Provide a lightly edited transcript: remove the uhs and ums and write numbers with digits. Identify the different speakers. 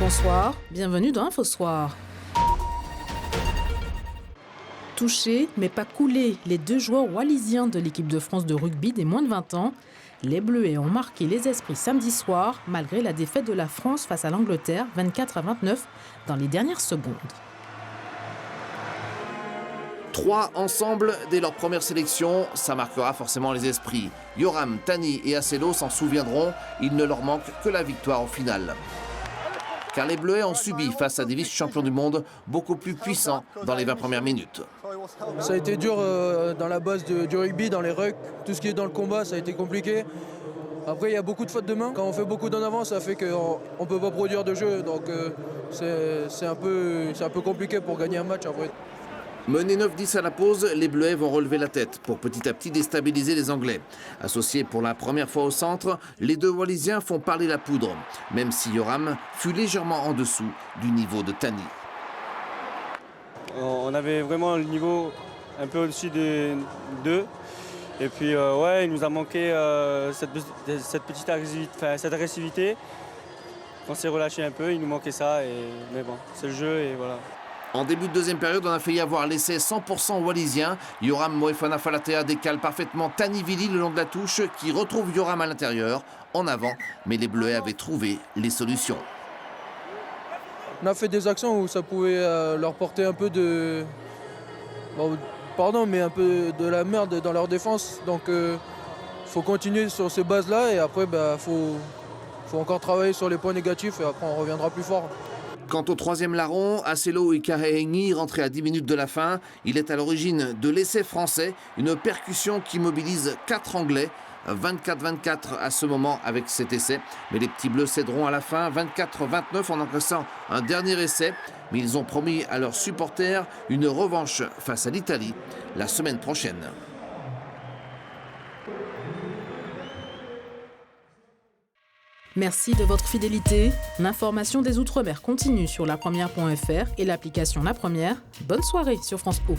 Speaker 1: Bonsoir, bienvenue dans InfoSoir. Touchés, mais pas coulés, les deux joueurs wallisiens de l'équipe de France de rugby des moins de 20 ans, les Bleuets ont marqué les esprits samedi soir, malgré la défaite de la France face à l'Angleterre, 24-29, dans les dernières secondes.
Speaker 2: 3 ensemble dès leur première sélection, ça marquera forcément les esprits. Yoram, Tani et Assello s'en souviendront, il ne leur manque que la victoire au final. Car les Bleuets ont subi face à des vice-champions du monde beaucoup plus puissants dans les 20 premières minutes.
Speaker 3: Ça a été dur dans la base du rugby, dans les rucks, tout ce qui est dans le combat, ça a été compliqué. Après, il y a beaucoup de fautes de main. Quand on fait beaucoup d'en avant, ça fait qu'on ne peut pas produire de jeu. Donc c'est un peu compliqué pour gagner un match après.
Speaker 2: Menés 9-10 à la pause, les Bleuets vont relever la tête pour petit à petit déstabiliser les Anglais. Associés pour la première fois au centre, les deux Wallisiens font parler la poudre, même si Yoram fut légèrement en dessous du niveau de Tani.
Speaker 4: On avait vraiment le niveau un peu au-dessus des deux. Et puis il nous a manqué cette petite agressivité. On s'est relâché un peu, il nous manquait ça. Mais bon, c'est le jeu et voilà.
Speaker 2: En début de deuxième période, on a failli avoir l'essai 100% wallisien. Yoram Moefana Falatea décale parfaitement Tani Vili le long de la touche qui retrouve Yoram à l'intérieur, en avant. Mais les Bleuets avaient trouvé les solutions.
Speaker 3: On a fait des actions où ça pouvait leur porter un peu de... un peu de la merde dans leur défense. Donc faut continuer sur ces bases-là et après faut encore travailler sur les points négatifs et après on reviendra plus fort.
Speaker 2: Quant au troisième larron, Assello Ikarehengi, rentré à 10 minutes de la fin, il est à l'origine de l'essai français, une percussion qui mobilise 4 Anglais, 24-24 à ce moment avec cet essai. Mais les petits bleus céderont à la fin, 24-29 en encaissant un dernier essai. Mais ils ont promis à leurs supporters une revanche face à l'Italie la semaine prochaine.
Speaker 1: Merci de votre fidélité. L'information des Outre-mer continue sur lapremière.fr et l'application La Première. Bonne soirée sur France O.